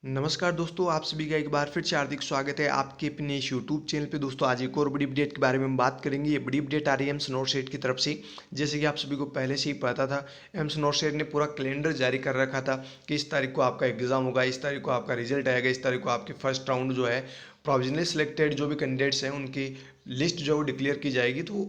नमस्कार दोस्तों, आप सभी का एक बार फिर से हार्दिक स्वागत है आपके अपने इस यूट्यूब चैनल पे। दोस्तों आज एक और बड़ी अपडेट के बारे में हम बात करेंगे। ये बड़ी अपडेट आ रही है एम्स नॉट सेट की तरफ से। जैसे कि आप सभी को पहले से ही पता था, एम्स नॉट सेट ने पूरा कैलेंडर जारी कर रखा था कि इस तारीख को आपका एग्जाम होगा, इस तारीख को आपका रिजल्ट आएगा, इस तारीख को आपके फर्स्ट राउंड जो है प्रोविजनली सिलेक्टेड जो भी कैंडिडेट्स हैं उनकी लिस्ट जो है वो डिक्लेयर की जाएगी। तो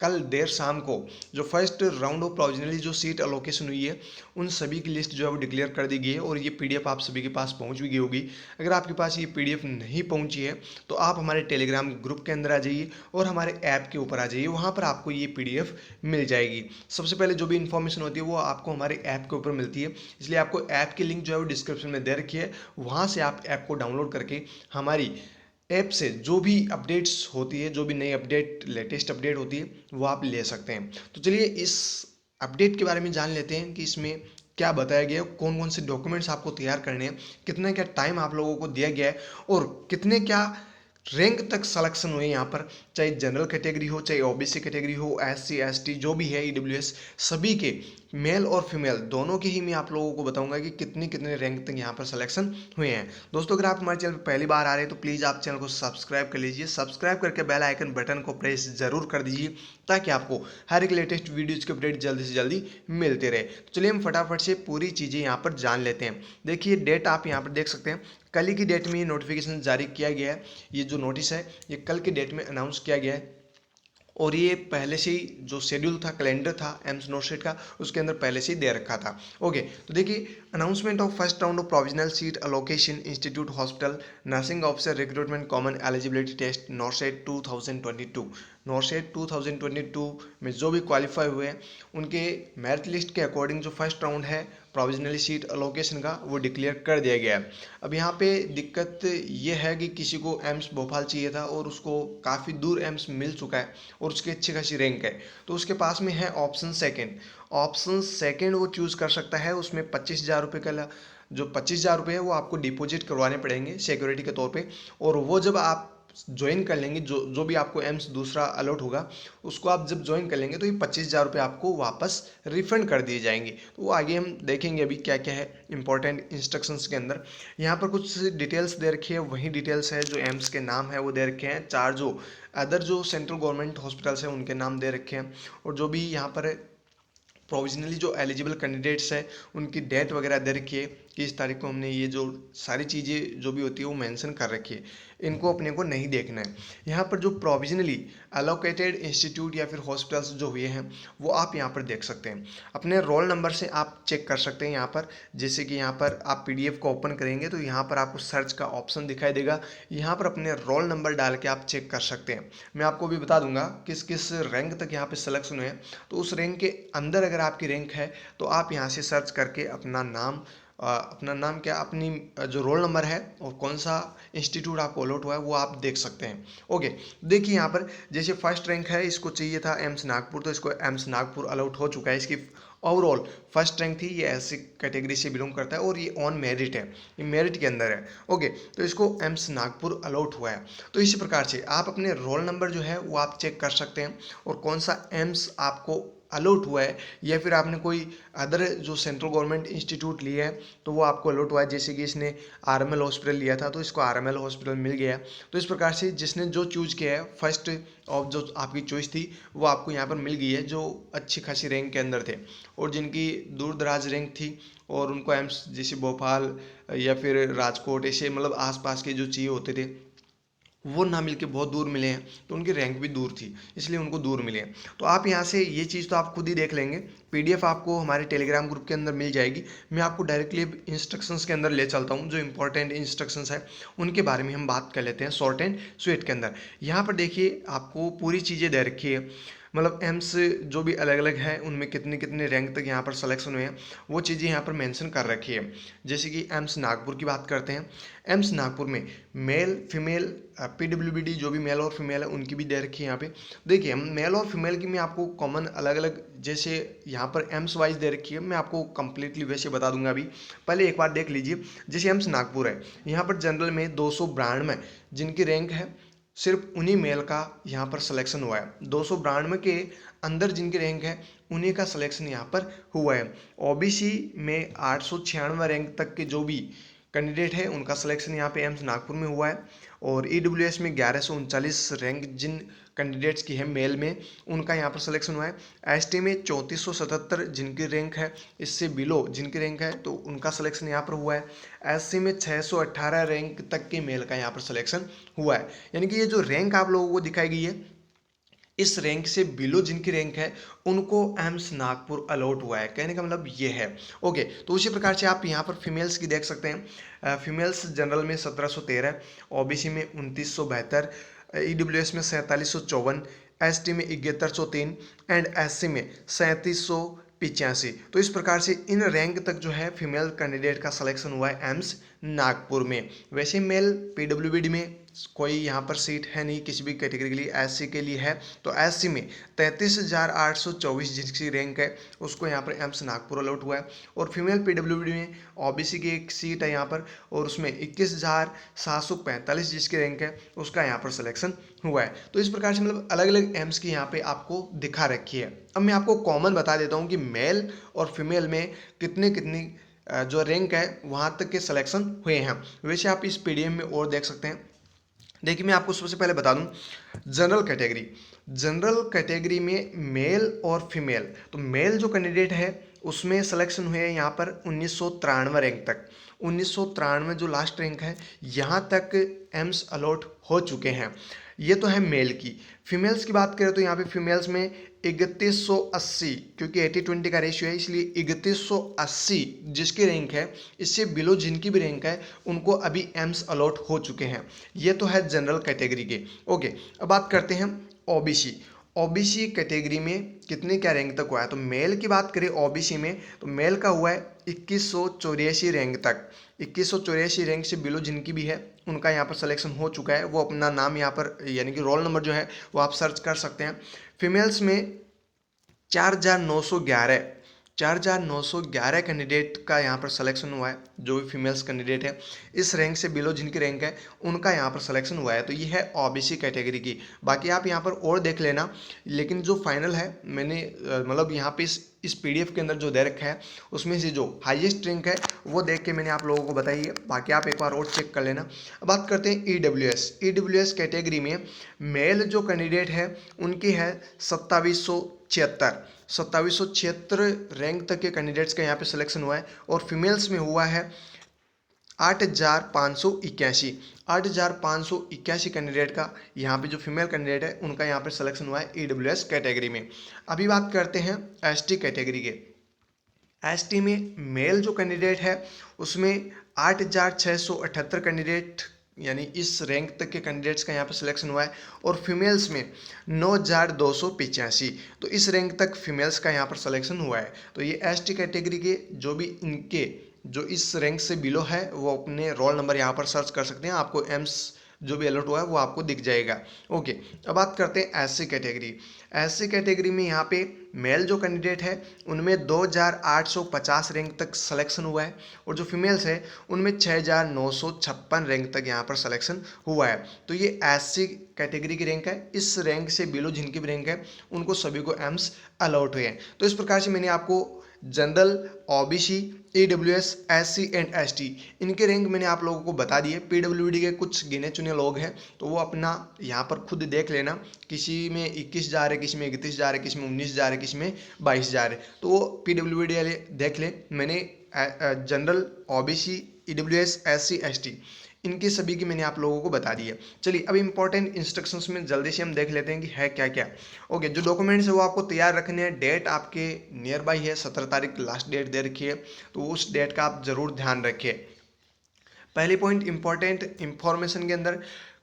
कल देर शाम को जो फर्स्ट राउंड ऑफ प्रोविजनली जो सीट अलोकेशन हुई है उन सभी की लिस्ट जो है वो डिक्लेयर कर दी गई है और ये पीडीएफ आप सभी के पास पहुंच भी गई होगी। अगर आपके पास ये पीडीएफ नहीं पहुंची है तो आप हमारे टेलीग्राम ग्रुप के अंदर आ जाइए और हमारे ऐप के ऊपर आ जाइए, वहाँ पर आपको ये पीडीएफ मिल जाएगी। सबसे पहले जो भी इन्फॉर्मेशन होती है वो आपको हमारे ऐप के ऊपर मिलती है, इसलिए आपको ऐप की लिंक जो है वो डिस्क्रिप्शन में दे रखी है। वहाँ से आप ऐप को डाउनलोड करके हमारी ऐप से जो भी अपडेट्स होती है, जो भी नई अपडेट लेटेस्ट अपडेट होती है वो आप ले सकते हैं। तो चलिए इस अपडेट के बारे में जान लेते हैं कि इसमें क्या बताया गया है, कौन कौन से डॉक्यूमेंट्स आपको तैयार करने हैं, कितना क्या टाइम आप लोगों को दिया गया है और कितने क्या रैंक तक सिलेक्शन हुए यहाँ पर। चाहे जनरल कैटेगरी हो, चाहे ओबीसी कैटेगरी हो, एससी एसटी जो भी है, ईडब्ल्यूएस, सभी के मेल और फीमेल दोनों के ही मैं आप लोगों को बताऊंगा कि कितने कितने रैंक तक यहाँ पर सिलेक्शन हुए हैं। दोस्तों अगर आप हमारे चैनल पर पहली बार आ रहे हैं तो प्लीज़ आप चैनल को सब्सक्राइब कर लीजिए, सब्सक्राइब करके बेल आइकन बटन को प्रेस जरूर कर दीजिए ताकि आपको हर एक लेटेस्ट वीडियोज़ की अपडेट जल्दी से जल्दी मिलते रहे। तो चलिए हम फटाफट से पूरी चीज़ें यहाँ पर जान लेते हैं। देखिए डेट आप यहाँ पर देख सकते हैं, कल ही की डेट में ये नोटिफिकेशन जारी किया गया है। ये जो नोटिस है ये कल की डेट में अनाउंस किया गया है और ये पहले से ही जो शेड्यूल था, कैलेंडर था एम्स नोटशेट का, उसके अंदर पहले से ही दे रखा था। ओके, तो देखिए announcement of first round of provisional seat allocation institute hospital nursing officer recruitment common eligibility test NORCET 2022। NORCET 2022 में जो भी क्वालिफाई हुए हैं उनके मेरिट लिस्ट के अकॉर्डिंग जो फर्स्ट राउंड है प्रोविजनली सीट अलोकेशन का वो डिक्लेयर कर दिया गया है। अब यहाँ पे दिक्कत ये है कि किसी को एम्स भोपाल चाहिए था और उसको काफ़ी दूर एम्स मिल चुका है और उसकी अच्छी खासी रैंक है, तो उसके पास में है ऑप्शन सेकंड। ऑप्शन सेकंड वो चूज़ कर सकता है। उसमें 25,000 रुपये का जो 25,000 रुपये है वो आपको डिपॉजिट करवाने पड़ेंगे सिक्योरिटी के तौर पे। और वो जब आप ज्वाइन कर लेंगे, जो जो भी आपको एम्स दूसरा अलॉट होगा उसको आप जब ज्वाइन कर लेंगे तो ये 25,000 रुपये आपको वापस रिफंड कर दिए जाएंगे। तो वो आगे हम देखेंगे अभी क्या क्या है इंपॉर्टेंट इंस्ट्रक्शंस के अंदर। यहाँ पर कुछ डिटेल्स दे रखी है, वही डिटेल्स है जो एम्स के नाम है वो दे रखे हैं। चार जो अदर जो सेंट्रल गवर्नमेंट हॉस्पिटल्स हैं उनके नाम दे रखे हैं और जो भी यहाँ पर प्रोविजनली जो एलिजिबल कैंडिडेट्स हैं उनकी डेट वगैरह दे रखी है कि इस तारीख को हमने ये जो सारी चीज़ें जो भी होती है वो मेंशन कर रखी है। इनको अपने को नहीं देखना है। यहाँ पर जो प्रोविजनली एलोकेटेड इंस्टीट्यूट या फिर हॉस्पिटल्स जो हुए हैं वो आप यहाँ पर देख सकते हैं। अपने रोल नंबर से आप चेक कर सकते हैं यहाँ पर। जैसे कि यहाँ पर आप पीडीएफ को ओपन करेंगे तो यहाँ पर आपको सर्च का ऑप्शन दिखाई देगा, यहाँ पर अपने रोल नंबर डाल के आप चेक कर सकते हैं। मैं आपको भी बता दूंगा किस किस रैंक तक यहाँ पे सिलेक्शन हुए हैं। तो उस रैंक के अंदर अगर आपकी रैंक है तो आप यहाँ से सर्च करके अपना नाम क्या, अपनी जो रोल नंबर है और कौन सा इंस्टीट्यूट आपको अलॉट हुआ है वो आप देख सकते हैं। ओके, देखिए यहाँ पर जैसे फर्स्ट रैंक है, इसको चाहिए था एम्स नागपुर, तो इसको एम्स नागपुर अलॉट हो चुका है। इसकी ओवरऑल फर्स्ट रैंक थी, ये ऐसी कैटेगरी से बिलोंग करता है और ये ऑन मेरिट है, ये मेरिट के अंदर है। ओके, तो इसको एम्स नागपुर अलॉट हुआ है। तो इसी प्रकार से आप अपने रोल नंबर जो है वो आप चेक कर सकते हैं और कौन सा एम्स आपको अलॉट हुआ है या फिर आपने कोई अदर जो सेंट्रल गवर्नमेंट इंस्टीट्यूट लिया है तो वो आपको अलॉट हुआ है। जैसे कि इसने आरएमएल हॉस्पिटल लिया था तो इसको आरएमएल हॉस्पिटल मिल गया। तो इस प्रकार से जिसने जो चूज किया है फर्स्ट ऑफ जो आपकी चॉइस थी वो आपको यहाँ पर मिल गई है, जो अच्छी खासी रैंक के अंदर थे और जिनकी दूर दराज रैंक थी और उनको एम्स जैसे भोपाल या फिर राजकोट ऐसे मतलब आसपास के जो चाहिए होते थे वो ना मिलके बहुत दूर मिले हैं, तो उनकी रैंक भी दूर थी इसलिए उनको दूर मिले हैं। तो आप यहाँ से ये चीज़ तो आप खुद ही देख लेंगे, पीडीएफ आपको हमारे टेलीग्राम ग्रुप के अंदर मिल जाएगी। मैं आपको डायरेक्टली इंस्ट्रक्शंस के अंदर ले चलता हूँ, जो इंपॉर्टेंट इंस्ट्रक्शंस है उनके बारे में हम बात कर लेते हैं शॉर्ट एंड स्वीट के अंदर। यहाँ पर देखिए आपको पूरी चीज़ें दे रखी है, मतलब एम्स जो भी अलग अलग हैं उनमें कितने कितने रैंक तक यहाँ पर सिलेक्शन हुए हैं वो चीज़ें यहाँ पर मेंशन कर रखी है। जैसे कि एम्स नागपुर की बात करते हैं, एम्स नागपुर में मेल फीमेल पीडब्ल्यूबीडी जो भी मेल और फीमेल है उनकी भी दे रखी है यहाँ पे। देखिए मेल और फीमेल की मैं आपको कॉमन अलग अलग जैसे यहाँ पर एम्स वाइज दे रखी है, मैं आपको कंप्लीटली वैसे बता दूंगा। अभी पहले एक बार देख लीजिए, जैसे एम्स नागपुर है यहाँ पर जनरल में 292 जिनकी रैंक है सिर्फ उन्हीं मेल का यहाँ पर सिलेक्शन हुआ है। 292 के अंदर जिनकी रैंक है उन्हीं का सिलेक्शन यहाँ पर हुआ है। ओबीसी में 896 रैंक तक के जो भी कैंडिडेट है उनका सिलेक्शन यहाँ पे एम्स नागपुर में हुआ है। और ईडब्ल्यूएस में 1139 रैंक जिन कैंडिडेट्स की है मेल में, उनका यहाँ पर सिलेक्शन हुआ है। एसटी में 3477 जिनकी रैंक है इससे बिलो जिनकी रैंक है तो उनका सिलेक्शन यहाँ पर हुआ है। एससी में 618 रैंक तक के मेल का यहाँ पर सिलेक्शन हुआ है। यानी कि ये जो रैंक आप लोगों को दिखाई गई है, इस रैंक से बिलो जिनकी रैंक है उनको एम्स नागपुर अलॉट हुआ है। कहने का मतलब ये है। ओके, तो उसी प्रकार से आप यहाँ पर फीमेल्स की देख सकते हैं। फीमेल्स जनरल में 1713, ओबीसी में 2972, ईडब्ल्यूएस में 4754, एसटी में 7103 एंड एससी में 3785। तो इस प्रकार से इन रैंक तक जो है फीमेल कैंडिडेट का सिलेक्शन हुआ है एम्स नागपुर में। वैसे मेल पीडब्ल्यूबीडी में कोई यहाँ पर सीट है नहीं किसी भी कैटेगरी के लिए, एससी के लिए है। तो एससी में 33,824 जिसकी रैंक है उसको यहाँ पर एम्स नागपुर अलॉट हुआ है। और फीमेल पीडब्ल्यूडी में ओबीसी की एक सीट है यहाँ पर और उसमें 21,745 जिसकी रैंक है उसका यहाँ पर सिलेक्शन हुआ है। तो इस प्रकार से मतलब अलग अलग एम्स की यहाँ पे आपको दिखा रखी है। अब मैं आपको कॉमन बता देता हूँ कि मेल और फीमेल में कितनी कितनी जो रैंक है वहाँ तक के सिलेक्शन हुए हैं। वैसे आप इस पीडीएफ में और देख सकते हैं। देखिए मैं आपको सबसे पहले बता दूं, जनरल कैटेगरी में मेल और फीमेल, तो मेल जो कैंडिडेट है उसमें सिलेक्शन हुए हैं यहाँ पर 1993 रैंक तक। 1993 जो लास्ट रैंक है यहाँ तक एम्स अलॉट हो चुके हैं। ये तो है मेल की। फीमेल्स की बात करें तो यहाँ पे फीमेल्स में 3180, क्योंकि 80-20 का रेशियो है इसलिए 3180 जिसकी रैंक है, इससे बिलो जिनकी भी रैंक है उनको अभी एम्स अलॉट हो चुके हैं। ये तो है जनरल कैटेगरी के। ओके, अब बात करते हैं ओबीसी कैटेगरी में कितने क्या रैंक तक हुआ है। तो मेल की बात करें ओबीसी में तो मेल का हुआ है 2184 रैंक तक। 2184 रैंक से बिलो जिनकी भी है उनका यहाँ पर सिलेक्शन हो चुका है। वो अपना नाम यहाँ पर यानी कि रोल नंबर जो है वो आप सर्च कर सकते हैं। फीमेल्स में 4,911 कैंडिडेट का यहाँ पर सिलेक्शन हुआ है। जो भी फीमेल्स कैंडिडेट है इस रैंक से बिलो जिनकी रैंक है उनका यहाँ पर सिलेक्शन हुआ है। तो ये है ओबीसी कैटेगरी की। बाकी आप यहाँ पर और देख लेना, लेकिन जो फाइनल है मैंने मतलब यहाँ पे इस पीडीएफ के अंदर जो दे रखा है उसमें से जो हाईएस्ट रैंक है वो देख के मैंने आप लोगों को बताई है। बाकी आप एक बार और चेक कर लेना। अब बात करते हैं ईडब्ल्यूएस कैटेगरी में मेल जो कैंडिडेट है उनकी है 2776 रैंक तक के कैंडिडेट्स का यहाँ पे सिलेक्शन हुआ है। और फीमेल्स में हुआ है 8,581 कैंडिडेट का यहाँ पे जो फीमेल कैंडिडेट है उनका यहाँ पे सिलेक्शन हुआ है ईडब्ल्यूएस कैटेगरी में। अभी बात करते हैं एसटी कैटेगरी के। एसटी में मेल जो कैंडिडेट है उसमें 8,678 कैंडिडेट यानी इस रैंक तक के कैंडिडेट्स का यहाँ पर सिलेक्शन हुआ है। और फीमेल्स में 9,285, तो इस रैंक तक फीमेल्स का यहाँ पर सिलेक्शन हुआ है। तो ये एसटी कैटेगरी के जो भी इनके जो इस रैंक से बिलो है वो अपने रोल नंबर यहाँ पर सर्च कर सकते हैं। आपको एम्स जो भी अलर्ट हुआ है वो आपको दिख जाएगा। ओके, अब बात करते हैं एससी कैटेगरी में यहाँ पे मेल जो कैंडिडेट है उनमें 2,850 रैंक तक सिलेक्शन हुआ है। और जो फीमेल्स है उनमें 6,956 रैंक तक यहाँ पर सिलेक्शन हुआ है। तो ये एससी कैटेगरी की रैंक है। इस रैंक से बिलो जिनकी भी रैंक है उनको सभी को एम्स अलॉट हुए हैं। तो इस प्रकार से मैंने आपको general, OBC, EWS, SC and ST इनके रैंक मैंने आप लोगों को बता दिए। पीडब्ल्यूडी के कुछ गिने चुने लोग हैं तो वो अपना यहाँ पर खुद देख लेना, किसी में 21 जा रहे, किसी में 31 जा रहे, किसी में 19 जा रहे, किसी में 22 जा रहे, तो वो पीडब्ल्यूडी वाले देख ले। मैंने general, OBC, EWS, SC, ST इनके सभी की मैंने आप लोगों को बता दी है। चलिए अब इंपॉर्टेंट इंस्ट्रक्शंस में जल्दी से हम देख लेते हैं कि है क्या क्या। ओके, जो डॉक्यूमेंट्स है वो आपको तैयार रखने हैं। डेट आपके नियर बाई है, 17 तारीख लास्ट डेट दे रखी है, तो उस डेट का आप जरूर ध्यान रखिए। पहली पॉइंट इंपॉर्टेंट इंफॉर्मेशन के अंदर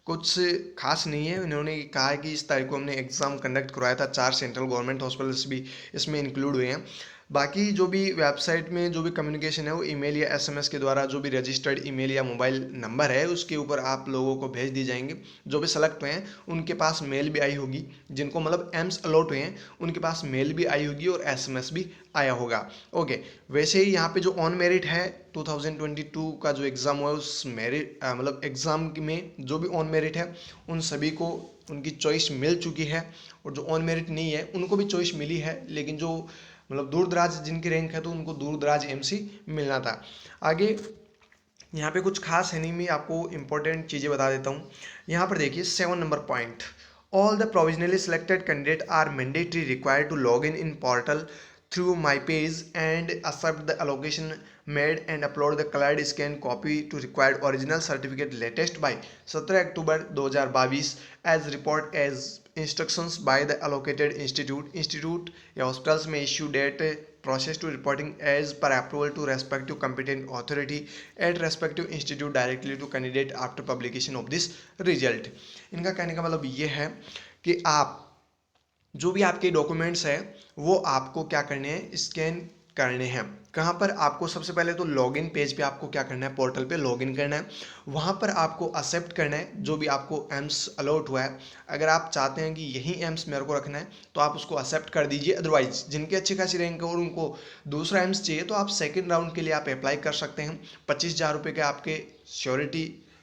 कुछ खास नहीं है। उन्होंने कहा है कि इस तारीख को हमने एग्जाम कंडक्ट करवाया था। 4 सेंट्रल गवर्नमेंट हॉस्पिटल्स भी इसमें इंक्लूड हुए हैं। बाकी जो भी वेबसाइट में जो भी कम्युनिकेशन है वो ईमेल या एसएमएस के द्वारा जो भी रजिस्टर्ड ईमेल या मोबाइल नंबर है उसके ऊपर आप लोगों को भेज दी जाएंगे। जो भी सेलेक्ट हुए हैं उनके पास मेल भी आई होगी, जिनको मतलब एम्स अलॉट हुए हैं उनके पास मेल भी आई होगी और एसएमएस भी आया होगा। ओके, वैसे ही यहाँ पे जो ऑन मेरिट है 2022 का जो एग्ज़ाम हुआ है उस मेरिट मतलब एग्ज़ाम में जो भी ऑन मेरिट है उन सभी को उनकी चॉइस मिल चुकी है। और जो ऑन मेरिट नहीं है उनको भी चॉइस मिली है, लेकिन जो मतलब दूर दराज जिनकी रैंक है तो उनको दूर दराज एमसी मिलना था। आगे यहाँ पे कुछ खास है नहीं, मैं आपको इंपॉर्टेंट चीज़ें बता देता हूँ। यहाँ पर देखिए 7 number point, all the provisionally selected candidate are mandatory required to log in portal through my page and accept the allocation made and upload the colored scan copy to required original certificate latest by 17 October 2022 as report as instructions by the allocated institute या hospitals may issue date process to reporting as per approval to respective competent authority at respective institute directly to candidate after publication of this result। इनका कहने का मतलब ये है कि आप जो भी आपके डॉक्यूमेंट्स है वो आपको क्या करने हैं, स्कैन करने हैं। कहाँ पर आपको सबसे पहले तो लॉगिन पेज पे आपको क्या करना है, पोर्टल पे लॉगिन करना है, वहाँ पर आपको एक्सेप्ट करना है जो भी आपको एम्स अलॉट हुआ है। अगर आप चाहते हैं कि यही एम्स मेरे को रखना है तो आप उसको एक्सेप्ट कर दीजिए। अदरवाइज जिनकी अच्छी खासी रैंक है और उनको दूसरा एम्स चाहिए तो आप सेकेंड राउंड के लिए आप अप्लाई कर सकते हैं। 25,000 रुपये के आपके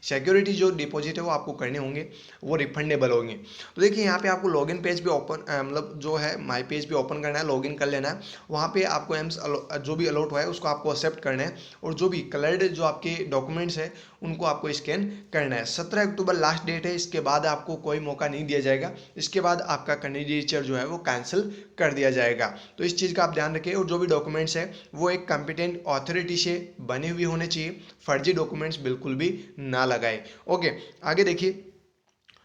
सिक्योरिटी जो डिपॉजिट है वो आपको करने होंगे, वो रिफंडेबल होंगे। तो देखिए यहाँ पे आपको लॉगिन पेज पे ओपन मतलब जो है माई पेज पे ओपन करना है, लॉगिन कर लेना है। वहाँ पे आपको एम्स जो भी अलॉट हुआ है उसको आपको एक्सेप्ट करना है और जो भी कलर्ड जो आपके डॉक्यूमेंट्स है उनको आपको स्कैन करना है। 17 अक्टूबर लास्ट डेट है, इसके बाद आपको कोई मौका नहीं दिया जाएगा। इसके बाद आपका कैंडिडेचर जो है वो कैंसिल कर दिया जाएगा। तो इस चीज़ का आप ध्यान रखें और जो भी डॉक्यूमेंट्स है वो एक कॉम्पिटेंट अथॉरिटी से बने हुए होने चाहिए, फर्जी डॉक्यूमेंट्स बिल्कुल भी ना लगाए। ओके, आगे देखिए,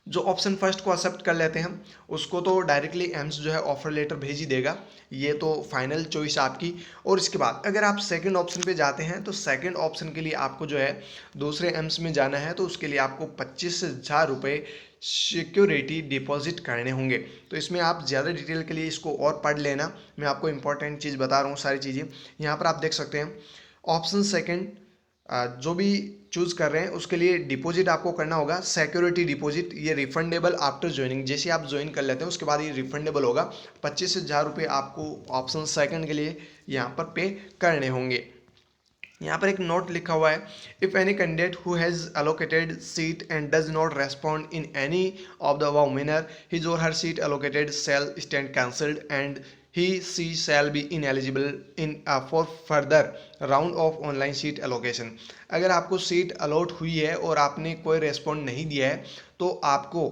जो ऑप्शन फर्स्ट को एक्सेप्ट कर लेते हैं उसको तो डायरेक्टली एम्स जो है ऑफर लेटर भेज ही देगा, ये तो फाइनल चॉइस आपकी। और इसके बाद अगर आप सेकंड ऑप्शन पे जाते हैं तो सेकंड ऑप्शन के लिए आपको जो है दूसरे एम्स में जाना है तो उसके लिए आपको 25,000 रुपये सिक्योरिटी डिपॉजिट करने होंगे। तो इसमें आप ज़्यादा डिटेल के लिए इसको और पढ़ लेना, मैं आपको इंपॉर्टेंट चीज़ बता रहा हूँ सारी चीज़ें। यहाँ पर आप देख सकते हैं ऑप्शन सेकेंड जो भी चूज़ कर रहे हैं उसके लिए डिपॉजिट आपको करना होगा सिक्योरिटी डिपॉजिट। ये रिफंडेबल आफ्टर ज्वाइनिंग, जैसे आप ज्वाइन कर लेते हैं उसके बाद ये रिफंडेबल होगा। 25,000 रुपये आपको ऑप्शन सेकंड के लिए यहाँ पर पे करने होंगे। यहाँ पर एक नोट लिखा हुआ है, if any candidate who has allocated seat and does not respond in any of the above manner his or her seat allocated shall stand cancelled and he she shall be ineligible in for further round of online seat allocation। अगर आपको seat allot हुई है और आपने कोई respond नहीं दिया है तो आपको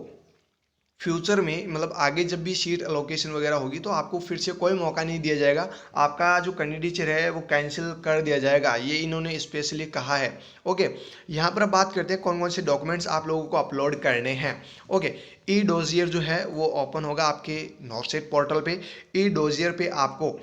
फ्यूचर में मतलब आगे जब भी सीट अलोकेशन वगैरह होगी तो आपको फिर से कोई मौका नहीं दिया जाएगा, आपका जो कैंडिडेचर है वो कैंसिल कर दिया जाएगा, ये इन्होंने स्पेशली कहा है। ओके, यहाँ पर अब बात करते हैं कौन कौन से डॉक्यूमेंट्स आप लोगों को अपलोड करने हैं। ओके, ई डोजियर जो है वो ओपन होगा आपके नॉर्सेट पोर्टल पे। ई डोजियर पे आपको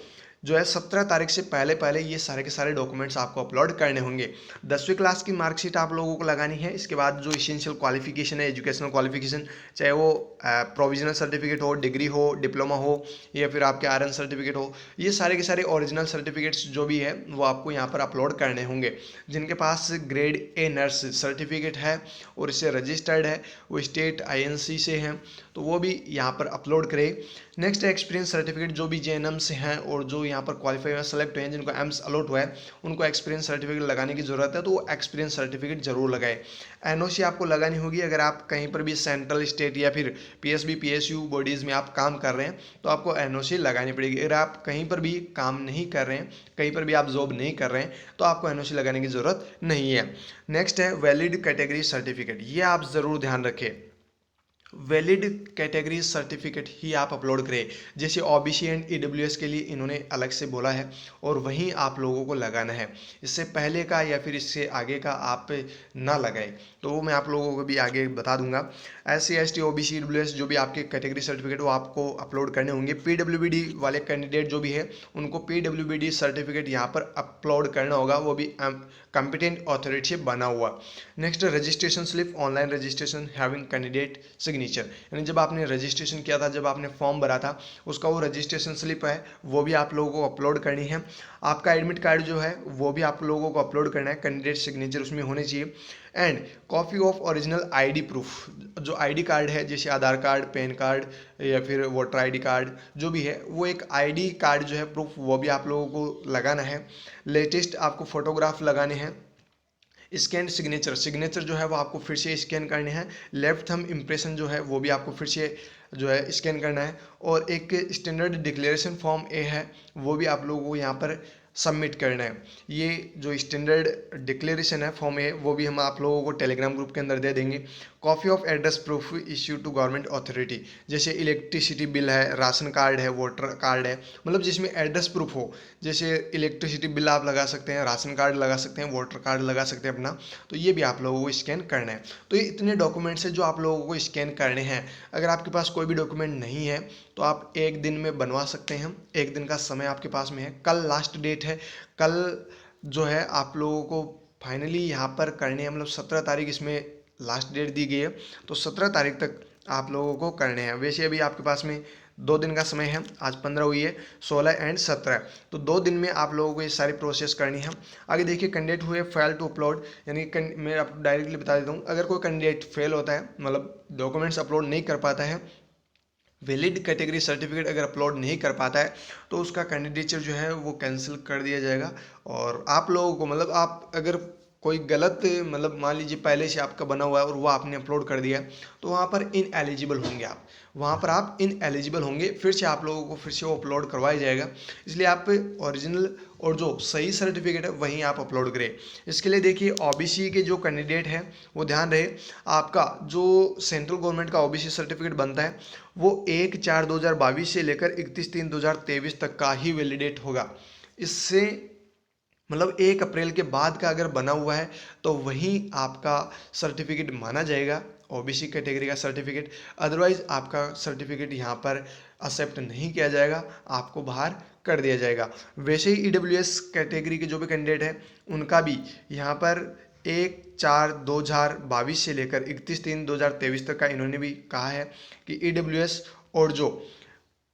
जो है 17 तारीख से पहले पहले ये सारे के सारे डॉक्यूमेंट्स आपको अपलोड करने होंगे। 10वीं क्लास की मार्कशीट आप लोगों को लगानी है। इसके बाद जो इसेंशियल क्वालिफिकेशन है, एजुकेशनल क्वालिफिकेशन, चाहे वो प्रोविजनल सर्टिफिकेट हो, डिग्री हो, डिप्लोमा हो या फिर आपके आरएन सर्टिफिकेट हो, ये सारे के सारे ओरिजिनल सर्टिफिकेट्स जो भी है वो आपको यहाँ पर अपलोड करने होंगे। जिनके पास ग्रेड ए नर्स सर्टिफिकेट है और इससे रजिस्टर्ड है, वो स्टेट आईएनसी से हैं, तो वो भी यहाँ पर अपलोड करें। नेक्स्ट एक्सपीरियंस सर्टिफिकेट, जो भी जेएनएम से हैं और जो यहाँ पर क्वालिफाई में सेलेक्ट हुए हैं, जिनको एम्स अलॉट हुआ है उनको एक्सपीरियंस सर्टिफिकेट लगाने की ज़रूरत है, तो वो एक्सपीरियंस सर्टिफिकेट जरूर लगाए। एनओसी आपको लगानी होगी अगर आप कहीं पर भी सेंट्रल, स्टेट या फिर पीएसबी पीएसयू बॉडीज़ में आप काम कर रहे हैं तो आपको एनओसी लगानी पड़ेगी। अगर आप कहीं पर भी काम नहीं कर रहे हैं, कहीं पर भी आप जॉब नहीं कर रहे हैं तो आपको एनओसी लगाने की ज़रूरत नहीं है। नेक्स्ट है वैलिड कैटेगरी सर्टिफिकेट, ये आप ज़रूर ध्यान रखें, वैलिड कैटेगरी सर्टिफिकेट ही आप अपलोड करें। जैसे ओबीसी एंड ईडब्ल्यूएस के लिए इन्होंने अलग से बोला है और वहीं आप लोगों को लगाना है, इससे पहले का या फिर इससे आगे का आप ना लगाएं, तो वो मैं आप लोगों को भी आगे बता दूंगा। SC ST OBC ईडब्ल्यूएस जो भी आपके कैटेगरी सर्टिफिकेट वो आपको अपलोड करने होंगे। PWBD वाले कैंडिडेट जो भी है उनको PWBD सर्टिफिकेट यहाँ पर अपलोड करना होगा, वो भी कॉम्पिटेंट अथॉरिटी से बना हुआ। Next registration slip, online registration having candidate signature, यानी जब आपने रजिस्ट्रेशन किया था, जब आपने फॉर्म भरा था उसका वो रजिस्ट्रेशन स्लिप है वो भी आप लोगों को अपलोड करनी है। आपका एडमिट कार्ड जो है वो भी आप लोगों को अपलोड करना है, कैंडिडेट सिग्नेचर उसमें होने चाहिए। And copy of original ID proof, जो आईडी कार्ड है जैसे आधार कार्ड, पैन कार्ड या फिर वोटर आईडी कार्ड जो भी है, वो एक आईडी कार्ड जो है प्रूफ वो भी आप लोगों को लगाना है। लेटेस्ट आपको फोटोग्राफ लगाने हैं। स्कैन सिग्नेचर, सिग्नेचर जो है वो आपको फिर से स्कैन करने हैं। लेफ्ट थंब इम्प्रेशन जो है वो भी आपको फिर से जो है स्कैन करना है। और एक स्टैंडर्ड डिक्लेरेशन फॉर्म ए है वो भी आप लोगों को यहाँ पर सबमिट करना है। ये जो स्टैंडर्ड डिक्लेरेशन है फॉर्म है वो भी हम आप लोगों को टेलीग्राम ग्रुप के अंदर दे देंगे। Copy of address proof issue to government authority, जैसे इलेक्ट्रिसिटी बिल है, राशन कार्ड है, वोटर कार्ड है, मतलब जिसमें एड्रेस प्रूफ हो। जैसे इलेक्ट्रिसिटी बिल आप लगा सकते हैं, राशन कार्ड लगा सकते हैं, वोटर कार्ड लगा सकते हैं अपना, तो ये भी आप लोगों को स्कैन करना है। तो ये इतने डॉक्यूमेंट्स हैं जो आप लोगों को स्कैन करने हैं। अगर आपके पास कोई भी डॉक्यूमेंट नहीं है तो आप एक दिन में बनवा सकते हैं, एक दिन का समय आपके पास में है। कल लास्ट डेट है, कल जो है आप लोगों को फाइनली यहाँ पर करने हैं, मतलब 17 तारीख इसमें लास्ट डेट दी गई है, तो 17 तारीख तक आप लोगों को करने हैं। वैसे अभी आपके पास में 2 दिन का समय है, आज 15 हुई है, 16 एंड 17, तो 2 दिन में आप लोगों को ये सारी प्रोसेस करनी है। आगे देखिए कैंडिडेट हुए फेल टू अपलोड, यानी मैं आपको डायरेक्टली बता देता हूँ, अगर कोई कैंडिडेट फेल होता है, मतलब डॉक्यूमेंट्स अपलोड नहीं कर पाता है, वैलिड कैटेगरी सर्टिफिकेट अगर अपलोड नहीं कर पाता है, तो उसका कैंडिडेचर जो है वो कैंसिल कर दिया जाएगा। और आप लोगों को मतलब आप अगर कोई गलत, मतलब मान लीजिए पहले से आपका बना हुआ है और वो आपने अपलोड कर दिया, तो वहाँ पर इन एलिजिबल होंगे आप, वहाँ पर आप इन एलिजिबल होंगे, फिर से आप लोगों को फिर से वो अपलोड करवाया जाएगा। इसलिए आप ओरिजिनल और जो सही सर्टिफिकेट है वहीं आप अपलोड करें। इसके लिए देखिए ओबीसी के जो कैंडिडेट हैं वो ध्यान रहे, आपका जो सेंट्रल गवर्नमेंट का ओबीसी सर्टिफिकेट बनता है वो 1/4/2022 से लेकर 31/3/2023 तक का ही वैलिडेट होगा। इससे मतलब 1 अप्रैल के बाद का अगर बना हुआ है तो वही आपका सर्टिफिकेट माना जाएगा, ओबीसी कैटेगरी का सर्टिफिकेट। अदरवाइज आपका सर्टिफिकेट यहाँ पर एक्सेप्ट नहीं किया जाएगा, आपको बाहर कर दिया जाएगा। वैसे ही ईडब्ल्यूएस कैटेगरी के जो भी कैंडिडेट हैं उनका भी यहाँ पर 1/4/2022 से लेकर 31/3/2023 तक का इन्होंने भी कहा है कि ईडब्ल्यूएस और जो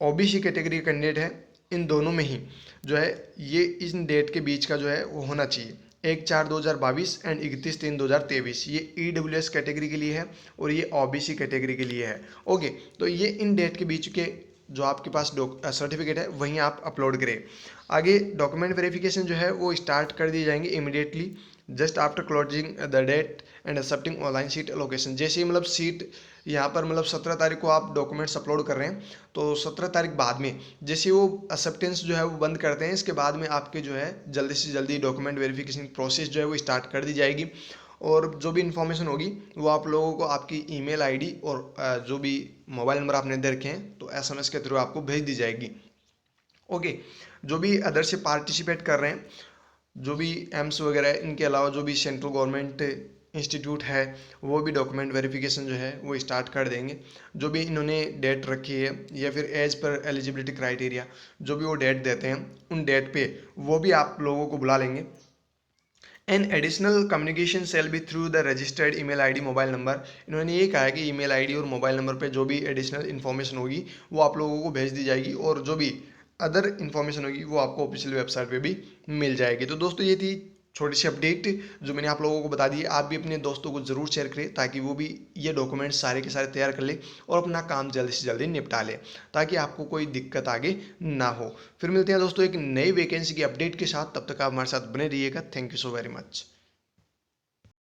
ओबीसी कैटेगरी के कैंडिडेट है इन दोनों में ही जो है ये इस डेट के बीच का जो है वो होना चाहिए, 1/4/2022 एंड 31/3/2023, ये ईडब्ल्यूएस कैटेगरी के लिए है और ये ओबीसी कैटेगरी के लिए है। ओके, तो ये इन डेट के बीच के जो आपके पास सर्टिफिकेट है वहीं आप अपलोड करें। आगे डॉक्यूमेंट वेरिफिकेशन जो है वो स्टार्ट कर दिए जाएंगे immediately just after closing the date and accepting online seat allocation. जैसे ही मतलब सीट यहाँ पर मतलब 17 तारीख को आप डॉक्यूमेंट्स अपलोड कर रहे हैं, तो 17 तारीख बाद में जैसे वो एक्सेप्टेंस जो है वो बंद करते हैं, इसके बाद में आपके जो है जल्दी से जल्दी डॉक्यूमेंट वेरिफिकेशन प्रोसेस जो है वो स्टार्ट कर दी जाएगी। और जो भी इन्फॉर्मेशन होगी वो आप लोगों को आपकी ईमेल आईडी और जो भी मोबाइल नंबर आपने दे रखे हैं तो एसएमएस के थ्रू आपको भेज दी जाएगी। ओके, जो भी अदर से पार्टिसिपेट कर रहे हैं, जो भी एम्स वगैरह है, इनके अलावा जो भी सेंट्रल गवर्नमेंट इंस्टीट्यूट है वो भी डॉक्यूमेंट वेरिफिकेशन जो है वो स्टार्ट कर देंगे। जो भी इन्होंने डेट रखी है या फिर एज पर एलिजिबिलिटी क्राइटेरिया जो भी वो डेट देते हैं उन डेट पे वो भी आप लोगों को बुला लेंगे। An additional communication shall be through the registered email ID mobile number, इन्होंने ये कहा है कि ईमेल आईडी और मोबाइल नंबर पे जो भी एडिशनल इन्फॉर्मेशन होगी वो आप लोगों को भेज दी जाएगी और जो भी अदर इन्फॉर्मेशन होगी वो आपको ऑफिशियल वेबसाइट पे भी मिल जाएगी। तो दोस्तों ये थी छोटी सी अपडेट जो मैंने आप लोगों को बता दी है। आप भी अपने दोस्तों को ज़रूर शेयर करें ताकि वो भी ये डॉक्यूमेंट्स सारे के सारे तैयार कर ले और अपना काम जल्दी से जल्दी निपटा ले, ताकि आपको कोई दिक्कत आगे ना हो। फिर मिलते हैं दोस्तों एक नई वैकेंसी की अपडेट के साथ, तब तक आप हमारे साथ बने रहिएगा। Thank you so very much.